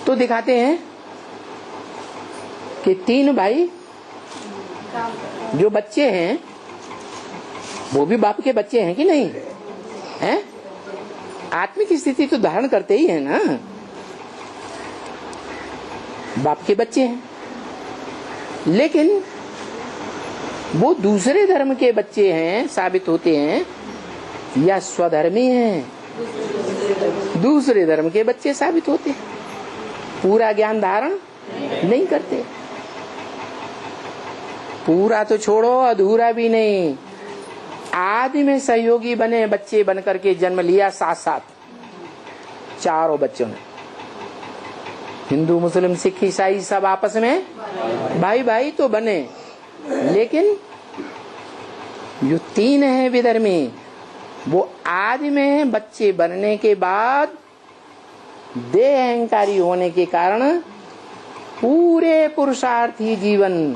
तो दिखाते हैं कि 3 भाई जो बच्चे हैं वो भी बाप के बच्चे हैं कि नहीं हैं? आत्मिक स्थिति तो धारण करते ही है ना, बाप के बच्चे हैं, लेकिन वो दूसरे धर्म के बच्चे हैं साबित होते हैं या स्वधर्मी हैं? दूसरे धर्म के बच्चे साबित होते हैं, पूरा ज्ञान धारण नहीं करते। पूरा तो छोड़ो, अधूरा भी नहीं। आदि में सहयोगी बने बच्चे बन करके जन्म लिया, साथ साथ चारों बच्चों ने, हिंदू मुस्लिम सिख ईसाई सब आपस में भाई भाई तो बने, लेकिन जो 3 हैं विधर्मी, वो आदि में बच्चे बनने के बाद देह अहंकारी होने के कारण पूरे पुरुषार्थी जीवन,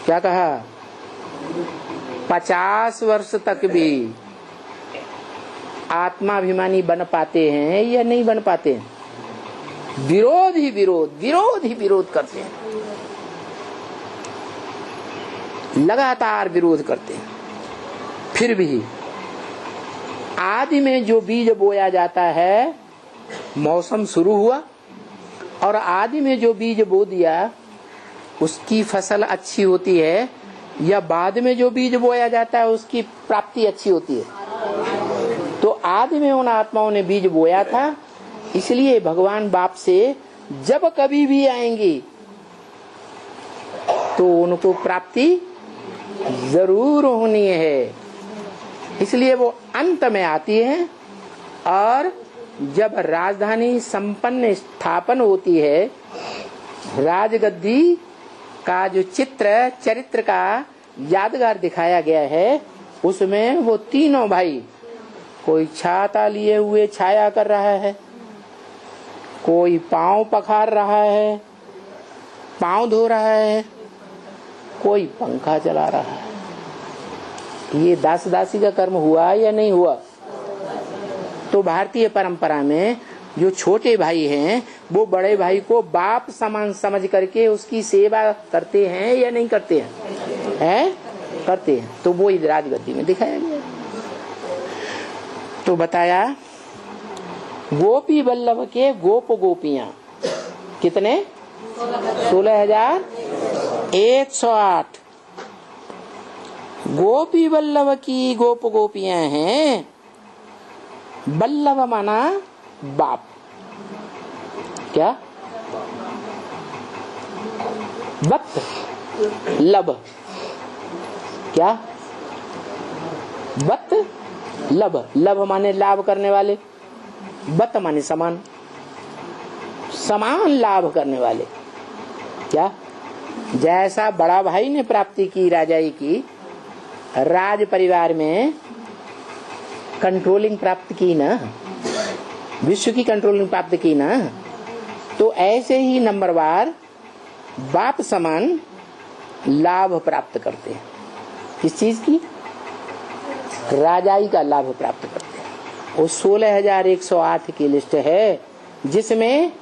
क्या कहा, 50 वर्ष तक भी आत्माभिमानी बन पाते हैं या नहीं बन पाते हैं? विरोध ही विरोध करते हैं, लगातार विरोध करते हैं। फिर भी आदि में जो बीज बोया जाता है, मौसम शुरू हुआ और आदि में जो बीज बो दिया उसकी फसल अच्छी होती है, या बाद में जो बीज बोया जाता है उसकी प्राप्ति अच्छी होती है? तो आदि में उन आत्माओं ने बीज बोया था, इसलिए भगवान बाप से जब कभी भी आएंगे तो उनको प्राप्ति जरूर होनी है, इसलिए वो अंत में आती है। और जब राजधानी संपन्न स्थापन होती है, राजगद्दी का जो चरित्र का यादगार दिखाया गया है, उसमें वो तीनों भाई, कोई छाता लिए हुए छाया कर रहा है, कोई पांव पखार रहा है, पांव धो रहा है, कोई पंखा चला रहा है। ये दास दासी का कर्म हुआ या नहीं हुआ? तो भारतीय परंपरा में जो छोटे भाई हैं वो बड़े भाई को बाप समान समझ करके उसकी सेवा करते हैं या नहीं करते हैं? करते हैं। तो वो राजगद्दी में दिखाया गया। तो बताया गोपी वल्लभ के गोप गोपियां कितने? 16,108 गोपी वल्लभ की गोप गोपियां हैं। वल्लभ माना बाप, क्या? वत्त लब, क्या? वत्त लब, लब माने लाभ करने वाले, वत्त माने समान, समान लाभ करने वाले। क्या? जैसा बड़ा भाई ने प्राप्ति की राजाई की, राज परिवार में कंट्रोलिंग प्राप्त की ना, विश्व की कंट्रोलिंग प्राप्त की ना, तो ऐसे ही नंबरवार बाप समान लाभ प्राप्त करते हैं। किस चीज की? राजाई का लाभ प्राप्त करते हैं। वो 16,108 की लिस्ट है, जिसमें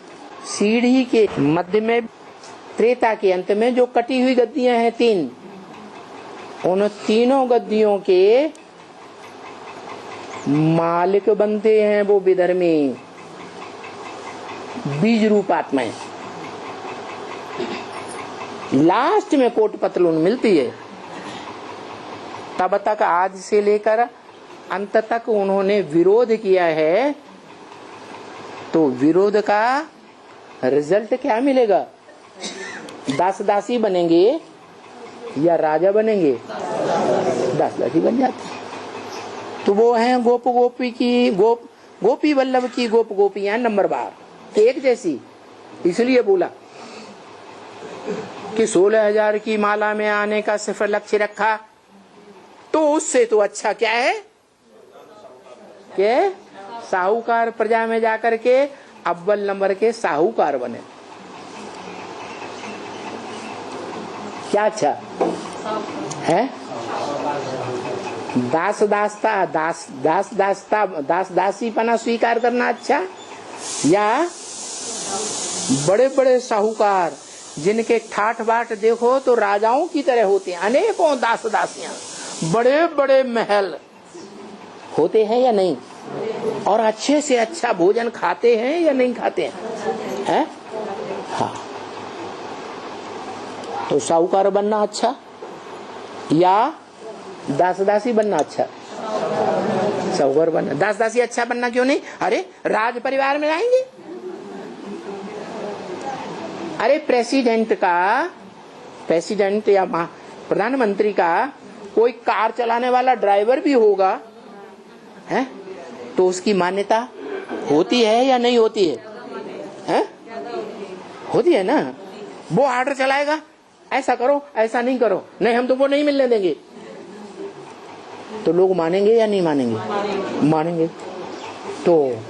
सीढ़ी के मध्य में त्रेता के अंत में जो कटी हुई गद्दियां हैं 3, उन तीनों गद्दियों के मालिक बनते हैं वो विधर्मी बीज रूप आत्माएं। लास्ट में कोट पतलून मिलती है, तब तक आज से लेकर अंत तक उन्होंने विरोध किया है। तो विरोध का रिजल्ट क्या मिलेगा? दास दासी बनेंगे या राजा बनेंगे? दास दासी बन जाते हैं। तो वो हैं गोप गोपी की गोपी वल्लभ की गोप गोपियां नंबर बार एक जैसी। इसलिए बोला कि 16,000 की माला में आने का सिर्फ लक्ष्य रखा, तो उससे तो अच्छा क्या है कि साहूकार प्रजा में जाकर के अव्वल नंबर के साहूकार बने। क्या अच्छा है? दास दासी पना स्वीकार करना अच्छा, या बड़े बड़े साहूकार जिनके ठाठ बाट देखो तो राजाओं की तरह होते हैं, अनेकों दास दासियां, बड़े बड़े महल होते हैं या नहीं, और अच्छे से अच्छा भोजन खाते हैं या नहीं खाते हैं? हाँ। तो साहूकार बनना अच्छा या दास दासी बनना अच्छा? साहूकार बनना। दास दासी अच्छा बनना क्यों नहीं? अरे राज परिवार में आएंगे। अरे प्रेसिडेंट या प्रधानमंत्री का कोई कार चलाने वाला ड्राइवर भी होगा है, तो उसकी मान्यता होती है या नहीं होती है? होती है ना। वो ऑर्डर चलाएगा, ऐसा करो ऐसा नहीं करो, नहीं हम तुमको नहीं मिलने देंगे, तो लोग मानेंगे या नहीं मानेंगे? मानेंगे। तो